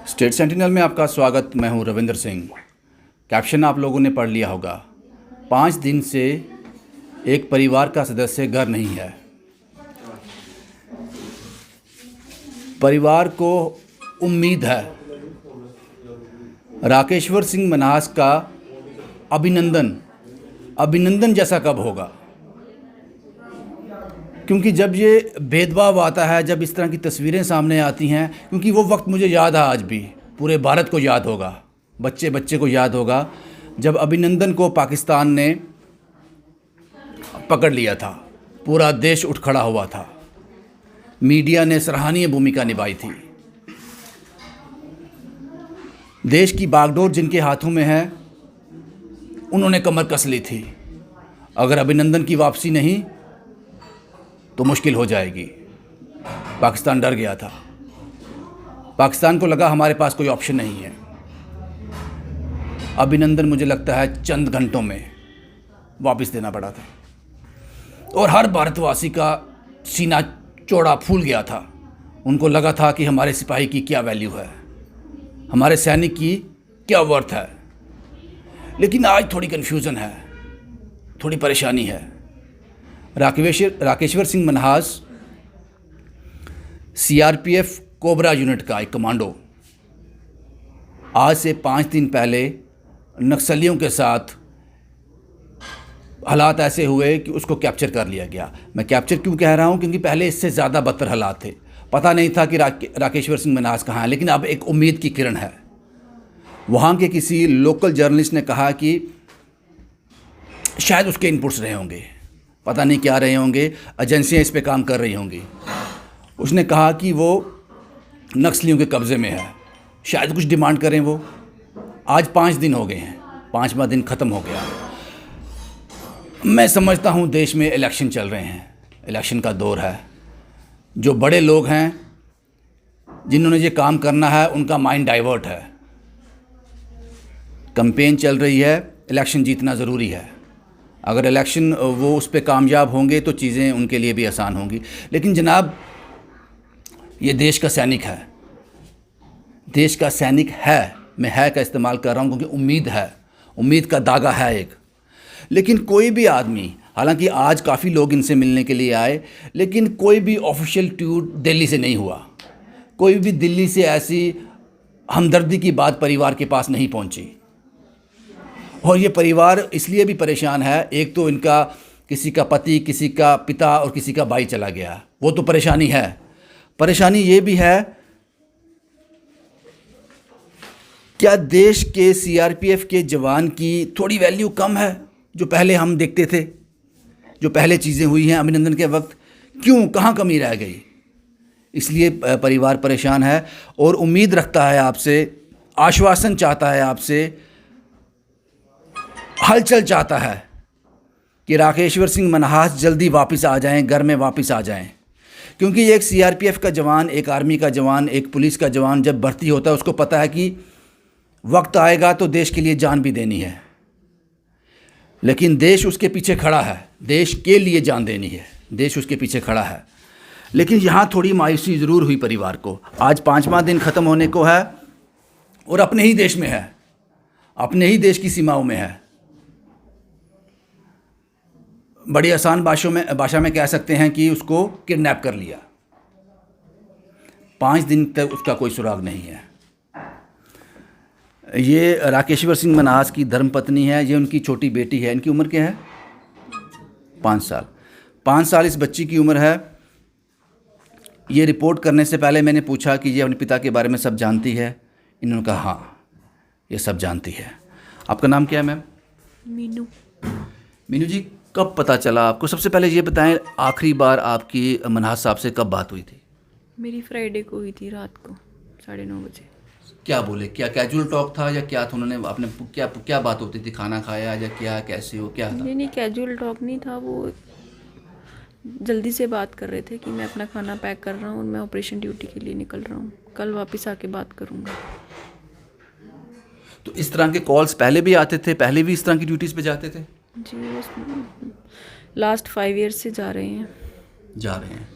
State sentinel में आपका स्वागत। मैं हूं रविंद्र सिंह। कैप्शन आप लोगों ने पढ़ लिया होगा। 5 दिन से एक परिवार का सदस्य घर नहीं है। परिवार को उम्मीद है राकेश्वर सिंह मन्हास का अभिनंदन जैसा कब होगा, क्योंकि जब ये भेदभाव आता है, जब इस तरह की तस्वीरें सामने आती हैं, क्योंकि वो वक्त मुझे याद है, आज भी पूरे भारत को याद होगा, बच्चे बच्चे को याद होगा, जब अभिनंदन को पाकिस्तान ने पकड़ लिया था। पूरा देश उठ खड़ा हुआ था। मीडिया ने सराहनीय भूमिका निभाई थी। देश की बागडोर जिनके हाथों में है, उन्होंने कमर कस ली थी। अगर अभिनंदन की वापसी नहीं तो मुश्किल हो जाएगी। पाकिस्तान डर गया था। पाकिस्तान को लगा हमारे पास कोई ऑप्शन नहीं है। अभिनंदन मुझे लगता है चंद घंटों में वापस देना पड़ा था, और हर भारतवासी का सीना चौड़ा फूल गया था। उनको लगा था कि हमारे सिपाही की क्या वैल्यू है, हमारे सैनिक की क्या वर्थ है। लेकिन आज थोड़ी कन्फ्यूज़न है, थोड़ी परेशानी है। Rakeshwar Singh Manhas CRPF cobra unit का एक कमांडो आज से 5 दिन पहले नक्सलियों के साथ हालात ऐसे हुए कि उसको कैप्चर कर लिया गया। मैं कैप्चर क्यों कह रहा हूं, क्योंकि पहले इससे ज़्यादा बदतर हालात थे। पता नहीं था कि राकेश्वर सिंह मन्हास कहाँ है, लेकिन अब एक उम्मीद की किरण है। वहाँ के किसी लोकल जर्नलिस्ट ने कहा कि शायद उसके इनपुट्स रहे होंगे, पता नहीं क्या रहे होंगे, एजेंसियां इस पे काम कर रही होंगी। उसने कहा कि वो नक्सलियों के कब्ज़े में है, शायद कुछ डिमांड करें वो। आज 5 दिन हो गए हैं, 5वां दिन ख़त्म हो गया। मैं समझता हूँ देश में इलेक्शन चल रहे हैं, इलेक्शन का दौर है। जो बड़े लोग हैं जिन्होंने ये काम करना है, उनका माइंड डाइवर्ट है। कैंपेन चल रही है, इलेक्शन जीतना ज़रूरी है। अगर इलेक्शन वो उस पर कामयाब होंगे तो चीज़ें उनके लिए भी आसान होंगी। लेकिन जनाब, ये देश का सैनिक है, देश का सैनिक है। मैं है का इस्तेमाल कर रहा हूँ क्योंकि उम्मीद है, उम्मीद का दागा है एक। लेकिन कोई भी आदमी, हालांकि आज काफ़ी लोग इनसे मिलने के लिए आए, लेकिन कोई भी ऑफिशियल ट्वीट दिल्ली से नहीं हुआ। कोई भी दिल्ली से ऐसी हमदर्दी की बात परिवार के पास नहीं पहुँची। और ये परिवार इसलिए भी परेशान है, एक तो इनका किसी का पति, किसी का पिता और किसी का भाई चला गया, वो तो परेशानी है। परेशानी ये भी है, क्या देश के सीआरपीएफ के जवान की थोड़ी वैल्यू कम है? जो पहले हम देखते थे, जो पहले चीज़ें हुई हैं अभिनंदन के वक्त, क्यों, कहाँ कमी रह गई? इसलिए परिवार परेशान है और उम्मीद रखता है आपसे, आश्वासन चाहता है आपसे, हलचल चाहता है कि राकेश्वर सिंह मन्हास जल्दी वापस आ जाएं, घर में वापस आ जाएं। क्योंकि एक सीआरपीएफ का जवान, एक आर्मी का जवान, एक पुलिस का जवान जब भर्ती होता है, उसको पता है कि वक्त आएगा तो देश के लिए जान भी देनी है। लेकिन देश उसके पीछे खड़ा है, देश के लिए जान देनी है, देश उसके पीछे खड़ा है। लेकिन यहाँ थोड़ी मायूसी ज़रूर हुई परिवार को। आज 5वां दिन ख़त्म होने को है और अपने ही देश में है, अपने ही देश की सीमाओं में है। बड़ी आसान भाषा में कह सकते हैं कि उसको किडनैप कर लिया। 5 दिन तक उसका कोई सुराग नहीं है। ये राकेश्वर सिंह मन्हास की धर्मपत्नी है, ये उनकी छोटी बेटी है। इनकी उम्र क्या है? 5 साल। 5 साल इस बच्ची की उम्र है। ये रिपोर्ट करने से पहले मैंने पूछा कि ये अपने पिता के बारे में सब जानती है? इन्होंने कहा हाँ, ये सब जानती है। आपका नाम क्या है मैम? मीनू। मीनू जी, कब पता चला आपको? सबसे पहले ये बताएं, आखिरी बार आपकी मन्हास साहब से कब बात हुई थी? मेरी फ्राइडे को हुई थी, रात को 9:30 बजे। क्या बोले? क्या कैजुअल टॉक था या क्या था? उन्होंने आपने क्या बात होती थी? खाना खाया या क्या, कैसे हो, क्या था? नहीं, कैजुअल टॉक नहीं था। वो जल्दी से बात कर रहे थे कि मैं अपना खाना पैक कर रहा हूँ और मैं ऑपरेशन ड्यूटी के लिए निकल रहा हूँ, कल वापस आके बात करूँगा। तो इस तरह के कॉल्स पहले भी आते थे? पहले भी इस तरह की ड्यूटीज़ पे जाते थे? जी, लास्ट 5 ईयर्स से जा रहे हैं। जा रहे हैं।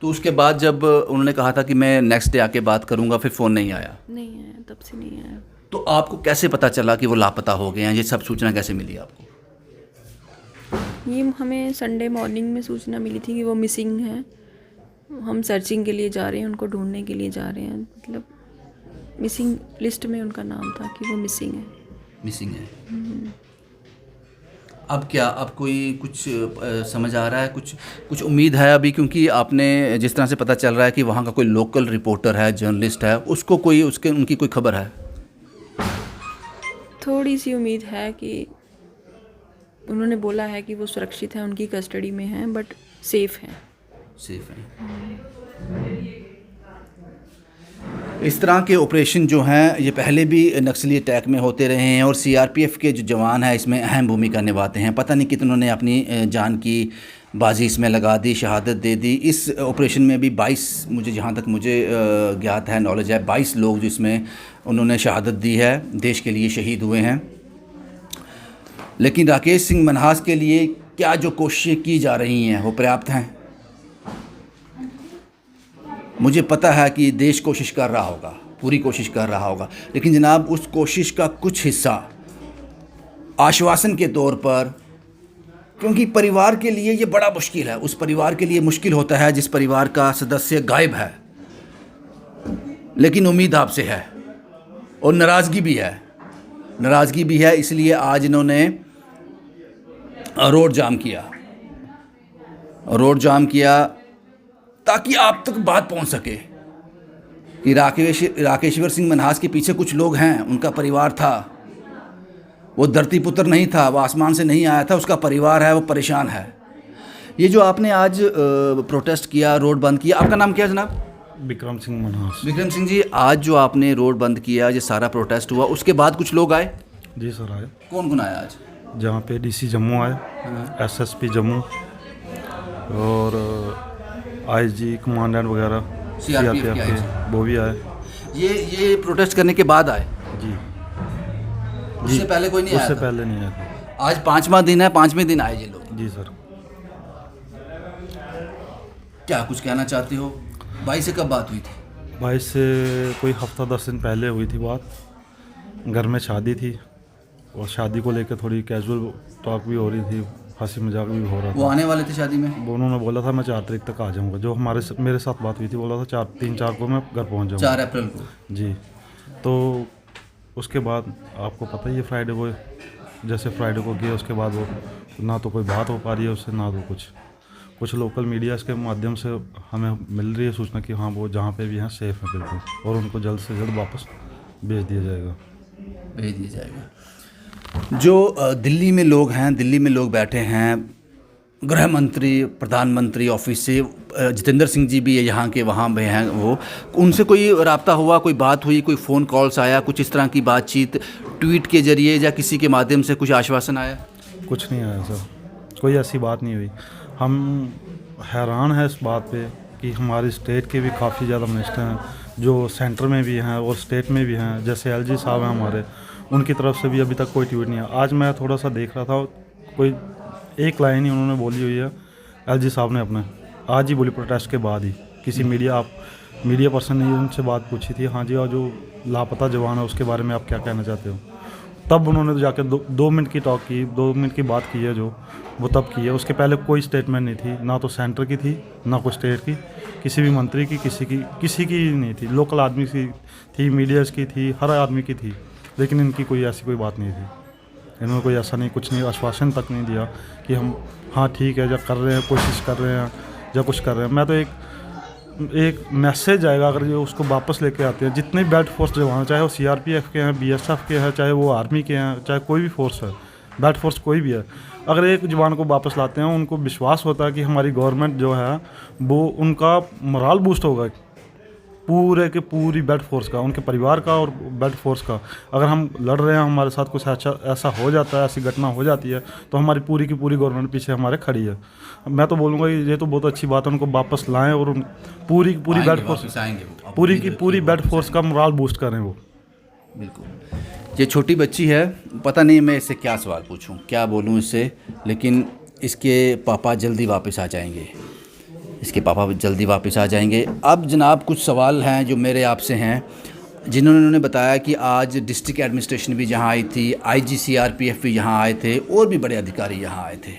तो उसके बाद जब उन्होंने कहा था कि मैं नेक्स्ट डे आके बात करूंगा, फिर फ़ोन नहीं आया? नहीं आया, तब से नहीं आया। तो आपको कैसे पता चला कि वो लापता हो गए हैं? ये सब सूचना कैसे मिली आपको? ये हमें संडे मॉर्निंग में सूचना मिली थी कि वो मिसिंग है। हम सर्चिंग के लिए जा रहे हैं, उनको ढूंढने के लिए जा रहे हैं। मतलब मिसिंग लिस्ट में उनका नाम था कि वो मिसिंग है। मिसिंग है। अब क्या, अब कोई कुछ समझ आ रहा है, कुछ उम्मीद है अभी? क्योंकि आपने जिस तरह से पता चल रहा है कि वहाँ का कोई लोकल रिपोर्टर है, जर्नलिस्ट है, उसको कोई उनकी कोई खबर है? थोड़ी सी उम्मीद है कि उन्होंने बोला है कि वो सुरक्षित हैं, उनकी कस्टडी में हैं, बट सेफ़ हैं। सेफ है। इस तरह के ऑपरेशन जो हैं ये पहले भी नक्सली अटैक में होते रहे हैं और सीआरपीएफ के जो जवान हैं इसमें अहम भूमिका निभाते हैं। पता नहीं कितनों ने अपनी जान की बाजी इसमें लगा दी, शहादत दे दी। इस ऑपरेशन में भी 22, जहाँ तक मुझे ज्ञात है, नॉलेज है, 22 लोग जिसमें उन्होंने शहादत दी है, देश के लिए शहीद हुए हैं। लेकिन राकेश सिंह मन्हास के लिए क्या जो कोशिशें की जा रही हैं वो पर्याप्त हैं? मुझे पता है कि देश कोशिश कर रहा होगा, पूरी कोशिश कर रहा होगा, लेकिन जनाब उस कोशिश का कुछ हिस्सा आश्वासन के तौर पर, क्योंकि परिवार के लिए ये बड़ा मुश्किल है, उस परिवार के लिए मुश्किल होता है जिस परिवार का सदस्य गायब है, लेकिन उम्मीद आपसे है और नाराज़गी भी है। नाराज़गी भी है, इसलिए आज इन्होंने रोड जाम किया ताकि आप तक बात पहुंच सके कि राकेश्वर सिंह मन्हास के पीछे कुछ लोग हैं, उनका परिवार था, वो धरती पुत्र नहीं था, वो आसमान से नहीं आया था, उसका परिवार है, वो परेशान है। ये जो आपने आज प्रोटेस्ट किया, रोड बंद किया, आपका नाम क्या है जनाब? विक्रम सिंह मन्हास। विक्रम सिंह जी, आज जो आपने रोड बंद किया, ये सारा प्रोटेस्ट हुआ, उसके बाद कुछ लोग आए? जी सर आए। कौन कौन आया आज? जहाँ पे डीसी जम्मू आए, एसएसपी जम्मू और आईजी कमांडेंट वगैरह सीआरपीएफ के वो भी आए। ये प्रोटेस्ट करने के बाद आए? जी। उससे पहले कोई नहीं आया? उससे था? पहले नहीं आया था। आज 5वां दिन है, 5वें दिन आए ये लोग? जी सर। क्या कुछ कहना चाहते हो? भाई से कब बात हुई थी? भाई से कोई हफ्ता 10 दिन पहले हुई थी बात। घर में शादी थी और शादी को लेकर थोड़ी कैजुअल टॉक भी हो रही थी, हंसी मजाक भी हो रहा था। वो आने वाले थे शादी में? वो उन्होंने बोला था मैं 4 तारीख तक आ जाऊँगा। जो मेरे साथ बात हुई थी, बोला था 3-4 को मैं घर पहुँच जाऊँगा। 4 अप्रैल को? जी। तो उसके बाद आपको पता ही है, फ्राइडे को जैसे फ्राइडे को गए, उसके बाद वो ना तो कोई बात हो पा रही है उससे, ना तो कुछ लोकल मीडिया के माध्यम से हमें मिल रही है सूचना कि हाँ वो जहाँ पे भी हैं सेफ़ है बिल्कुल, और उनको जल्द से जल्द वापस भेज दिया जाएगा। जो दिल्ली में लोग हैं, दिल्ली में लोग बैठे हैं, गृह मंत्री, प्रधानमंत्री ऑफिस से जितेंद्र सिंह जी भी यहाँ के वहाँ पे हैं, वो उनसे कोई राब्ता हुआ, कोई बात हुई, कोई फ़ोन कॉल्स आया, कुछ इस तरह की बातचीत ट्वीट के जरिए या किसी के माध्यम से कुछ आश्वासन आया? कुछ नहीं आया सर, कोई ऐसी बात नहीं हुई। हम हैरान हैं इस बात पे कि हमारी स्टेट के भी काफ़ी ज़्यादा मिनिस्टर हैं जो सेंटर में भी हैं और स्टेट में भी हैं, जैसे एलजी साहब हैं हमारे, उनकी तरफ से भी अभी तक कोई ट्वीट नहीं आया। आज मैं थोड़ा सा देख रहा था, कोई एक लाइन ही उन्होंने बोली हुई है एलजी साहब ने अपने, आज ही बोली प्रोटेस्ट के बाद ही। किसी मीडिया पर्सन ने उनसे बात पूछी थी, हाँ जी, और जो लापता जवान है उसके बारे में आप क्या कहना चाहते हो? तब उन्होंने जाके 2 मिनट की टॉक की, 2 मिनट की बात की है जो वो तब की है। उसके पहले कोई स्टेटमेंट नहीं थी, ना तो सेंटर की थी ना कोई स्टेट की, किसी भी मंत्री की, किसी की नहीं थी। लोकल आदमी की थी, मीडियाज़ की थी, हर आदमी की थी, लेकिन इनकी कोई ऐसी कोई बात नहीं थी। इन्होंने कोई ऐसा नहीं, कुछ नहीं, आश्वासन तक नहीं दिया कि हम हाँ ठीक है, जब कर रहे हैं, कोशिश कर रहे हैं, या कुछ कर रहे हैं। मैं तो एक मैसेज आएगा अगर ये उसको वापस लेके आते हैं, जितने बेल्ट फोर्स जवान, चाहे वो सीआरपीएफ के हैं, बीएसएफ के हैं, चाहे वो आर्मी के हैं, चाहे कोई भी फोर्स है, बेल्ट फोर्स कोई भी है, अगर एक जवान को वापस लाते हैं, उनको विश्वास होता है कि हमारी गवर्नमेंट जो है वो उनका मोराल बूस्ट होगा, पूरे के पूरी बेल्ट फोर्स का, उनके परिवार का और बेल्ट फोर्स का। अगर हम लड़ रहे हैं, हमारे साथ कुछ ऐसा हो जाता है, ऐसी घटना हो जाती है, तो हमारी पूरी की पूरी गवर्नमेंट पीछे हमारे खड़ी है। मैं तो बोलूँगा ये तो बहुत अच्छी बात है, उनको वापस लाएं और पूरी बेल्ट फोर्स, पूरी की पूरी बेल्ट फोर्स का मोराल बूस्ट करें वो। बिल्कुल। ये छोटी बच्ची है, पता नहीं मैं इससे क्या सवाल पूछूं, क्या बोलूं इससे, लेकिन इसके पापा जल्दी वापस आ जाएंगे। इसके पापा जल्दी वापस आ जाएंगे। अब जनाब कुछ सवाल हैं जो मेरे आपसे हैं, जिन्होंने बताया कि आज डिस्ट्रिक्ट एडमिनिस्ट्रेशन भी यहाँ आई थी, IG CRPF भी यहाँ आए थे और भी बड़े अधिकारी यहाँ आए थे।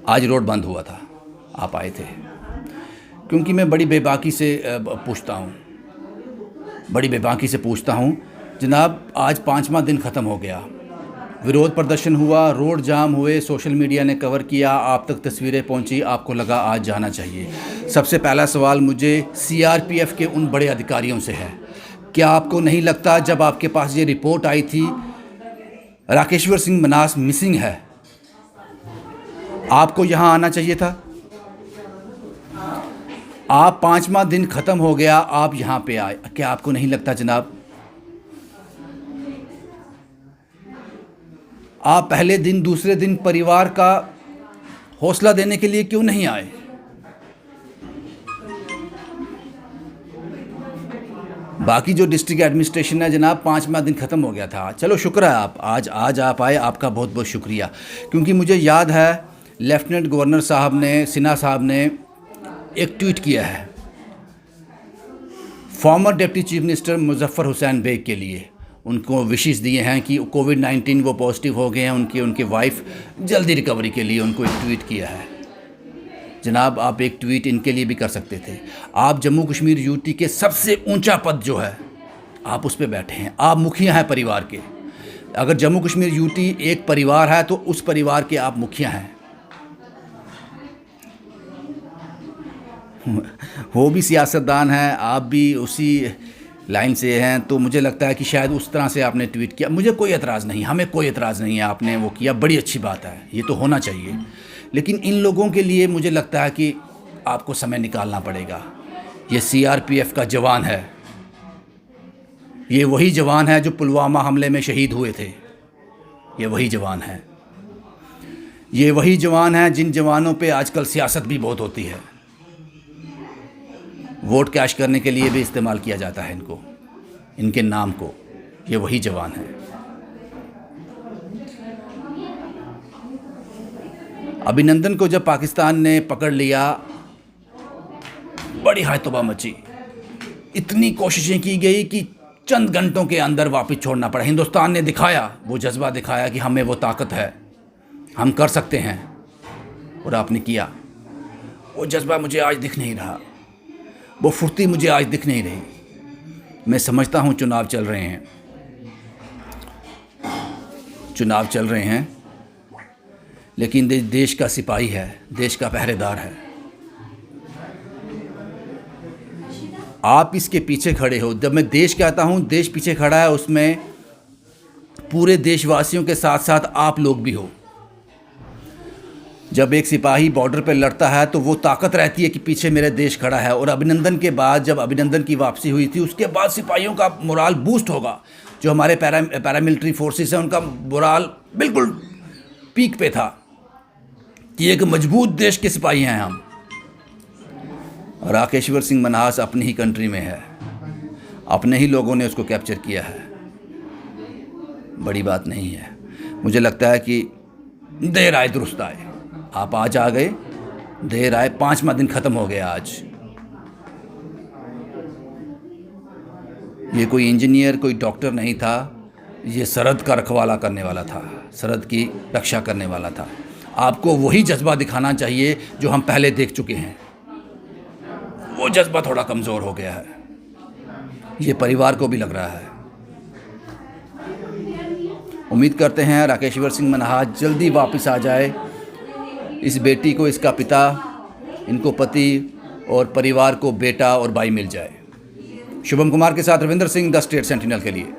आज रोड बंद हुआ था, आप आए थे। क्योंकि मैं बड़ी बेबाकी से पूछता हूँ जनाब, आज 5वां दिन ख़त्म हो गया, विरोध प्रदर्शन हुआ, रोड जाम हुए, सोशल मीडिया ने कवर किया, आप तक तस्वीरें पहुंची, आपको लगा आज जाना चाहिए। सबसे पहला सवाल मुझे CRPF के उन बड़े अधिकारियों से है, क्या आपको नहीं लगता जब आपके पास ये रिपोर्ट आई थी राकेश्वर सिंह मन्हास मिसिंग है, आपको यहाँ आना चाहिए था? आप 5वां दिन ख़त्म हो गया, आप यहाँ पे आए, क्या आपको नहीं लगता जनाब? आप पहले दिन दूसरे दिन परिवार का हौसला देने के लिए क्यों नहीं आए? बाकी जो डिस्ट्रिक्ट एडमिनिस्ट्रेशन है जनाब, 5वां दिन ख़त्म हो गया था, चलो शुक्र है आप आज आप आए, आपका बहुत बहुत शुक्रिया। क्योंकि मुझे याद है लेफ्टिनेंट गवर्नर साहब ने, सिन्हा साहब ने एक ट्वीट किया है former deputy chief minister Muzaffar Hussain Baig के लिए, उनको विशेष दिए हैं कि कोविड-19 वो पॉजिटिव हो गए हैं, उनकी वाइफ जल्दी रिकवरी के लिए उनको एक ट्वीट किया है। जनाब आप एक ट्वीट इनके लिए भी कर सकते थे। आप जम्मू कश्मीर यूटी के सबसे ऊंचा पद जो है आप उस पर बैठे हैं, आप मुखिया हैं परिवार के। अगर जम्मू कश्मीर यूटी एक परिवार है तो उस परिवार के आप मुखिया हैं। वो भी सियासतदान हैं, आप भी उसी लाइन से हैं, तो मुझे लगता है कि शायद उस तरह से आपने ट्वीट किया। मुझे कोई एतराज़ नहीं, हमें कोई एतराज़ नहीं है, आपने वो किया, बड़ी अच्छी बात है, ये तो होना चाहिए। लेकिन इन लोगों के लिए मुझे लगता है कि आपको समय निकालना पड़ेगा। ये CRPF का जवान है, ये वही जवान है जो पुलवामा हमले में शहीद हुए थे, ये वही जवान है, ये वही जवान है जिन जवानों पे आजकल सियासत भी बहुत होती है, वोट कैश करने के लिए भी इस्तेमाल किया जाता है इनको, इनके नाम को, ये वही जवान है। अभिनंदन को जब पाकिस्तान ने पकड़ लिया, बड़ी हाय तौबा मची, इतनी कोशिशें की गई कि चंद घंटों के अंदर वापस छोड़ना पड़ा। हिंदुस्तान ने दिखाया, वो जज्बा दिखाया कि हमें वो ताकत है, हम कर सकते हैं, और आपने किया। वो जज्बा मुझे आज दिख नहीं रहा, वो फुर्ती मुझे आज दिख नहीं रही। मैं समझता हूँ चुनाव चल रहे हैं, लेकिन देश का सिपाही है, देश का पहरेदार है, आप इसके पीछे खड़े हो। जब मैं देश कहता हूँ, देश पीछे खड़ा है, उसमें पूरे देशवासियों के साथ साथ आप लोग भी हो। जब एक सिपाही बॉर्डर पर लड़ता है तो वो ताकत रहती है कि पीछे मेरे देश खड़ा है। और अभिनंदन के बाद, जब अभिनंदन की वापसी हुई थी, उसके बाद सिपाहियों का मोराल बूस्ट होगा। जो हमारे पैरामिलिट्री फोर्सेस हैं, उनका मोराल बिल्कुल पीक पे था कि एक मजबूत देश के सिपाही हैं हम। और राकेश्वर सिंह मन्हास अपनी ही कंट्री में है, अपने ही लोगों ने उसको कैप्चर किया है, बड़ी बात नहीं है। मुझे लगता है कि देर आए दुरुस्त आए, आप आज आ गए, देर आए, 5वां दिन ख़त्म हो गया आज। ये कोई इंजीनियर, कोई डॉक्टर नहीं था, ये सरहद का रखवाला करने वाला था, सरहद की रक्षा करने वाला था। आपको वही जज्बा दिखाना चाहिए जो हम पहले देख चुके हैं। वो जज्बा थोड़ा कमज़ोर हो गया है, ये परिवार को भी लग रहा है। उम्मीद करते हैं राकेश्वर सिंह मन्हास जल्दी वापस आ जाए, इस बेटी को इसका पिता, इनको पति और परिवार को बेटा और भाई मिल जाए। शुभम कुमार के साथ Ravindra Singh, the state sentinel के लिए।